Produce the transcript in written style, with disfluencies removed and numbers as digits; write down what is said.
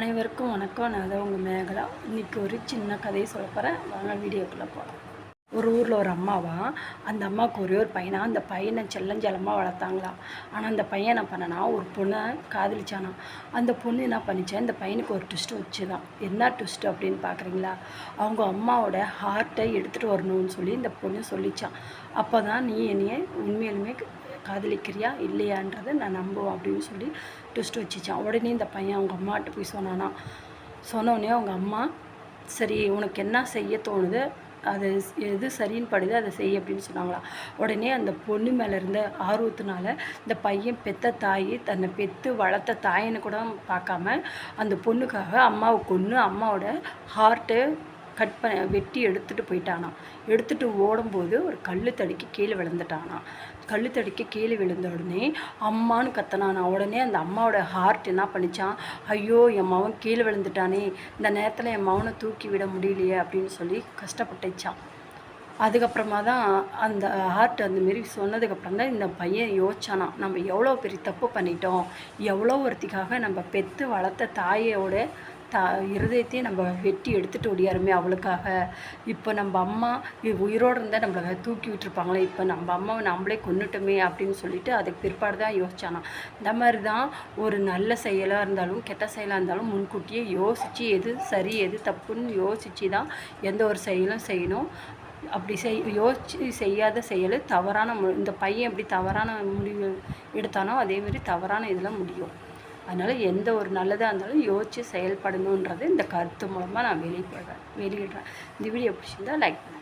அனைவருக்கும் வணக்கம். நான் தான் உங்கள் மேகலா. இன்றைக்கி ஒரு சின்ன கதையை சொல்ல போகிறேன். வாங்க வீடியோக்குள்ளே போகலாம். ஒரு ஊரில் ஒரு அம்மாவா, அந்த அம்மாவுக்கு ஒரே ஒரு பையனா, அந்த பையனை செல்லஞ்சலமாக வளர்த்தாங்களாம். ஆனால் அந்த பையன் என்ன பண்ணனா, ஒரு பொண்ணை காதலிச்சானா. அந்த பொண்ணு என்ன பண்ணிச்சா, இந்த பையனுக்கு ஒரு ட்விஸ்ட்டு வச்சுதான். என்ன ட்விஸ்ட்டு அப்படின்னு பார்க்குறீங்களா? அவங்க அம்மாவோட ஹார்ட்டை எடுத்துகிட்டு வரணும்னு சொல்லி இந்த பொண்ணு சொல்லிச்சான். அப்போ தான் நீ என்னைய உண்மையிலுமே காதலிக்கிறியா இல்லையான்றதை நான் நம்புவேன் அப்படின்னு சொல்லி ட்விஸ்ட் வச்சுச்சான். உடனே இந்த பையன் அவங்க அம்மாட்ட போய் சொன்னானா. சொன்னோடனே அவங்க அம்மா, சரி உனக்கு என்ன செய்ய தோணுது, அது எது சரின்னு படுது அதை செய் அப்படின்னு சொன்னாங்களாம். உடனே அந்த பொண்ணு மேலே இருந்த ஆர்வத்தினால இந்த பையன் பெற்ற தாய் தன்னை பெற்று வளர்த்த தாயின்னு கூட பார்க்காம அந்த பொண்ணுக்காக அம்மாவை கொன்று அம்மாவோட ஹார்ட்டை வெட்டி எடுத்துகிட்டு போயிட்டானான். எடுத்துகிட்டு ஓடும்போது ஒரு கல் தடிக்கு கீழே விழுந்துட்டானா. கல் தடிக்கு கீழே விழுந்த உடனே அம்மானு கத்தனானா. உடனே அந்த அம்மாவோட ஹார்ட் என்ன பண்ணிச்சான், ஐயோ என் மகன் கீழே விழுந்துட்டானே, இந்த நேரத்தில் என் மகனை தூக்கி விட முடியலையே அப்படின்னு சொல்லி கஷ்டப்பட்டுச்சான். அதுக்கப்புறமா தான் அந்த ஹார்ட் அந்தமாரி சொன்னதுக்கப்புறம் தான் இந்த பையன் யோசிச்சானா, நம்ம எவ்வளோ பெரிய தப்பு பண்ணிட்டோம், எவ்வளோ ஒருத்திக்காக நம்ம பெற்று வளர்த்த தாயோட இருதயத்தையும் நம்ம வெட்டி எடுத்துகிட்டு ஓடியாருமே அவளுக்காக. இப்போ நம்ம அம்மா உயிரோடு இருந்தால் நம்மளை தூக்கி விட்டுருப்பாங்களே, இப்போ நம்ம அம்மாவை நம்மளே கொன்னுட்டோமே அப்படின்னு சொல்லிட்டு அதுக்கு பிற்பாடு தான் யோசிச்சானா. இந்த மாதிரி தான் ஒரு நல்ல செயலாக இருந்தாலும் கெட்ட செயலாக இருந்தாலும் முன்கூட்டியே யோசித்து எது சரி எது தப்புன்னு யோசித்து தான் எந்த ஒரு செயலும் செய்யணும். அப்படி யோசித்து செய்யாத செயல் தவறான இந்த பையன் எப்படி தவறான முடிவு எடுத்தானோ அதேமாரி தவறான இதில் முடியும். அதனால் எந்த ஒரு நல்லதாக இருந்தாலும் யோசித்து செயல்படணுன்றது இந்த கருத்து மூலமாக நான் வெளியிடுறேன். இந்த வீடியோ பிடிச்சிருந்தா லைக் பண்ணுங்கள்.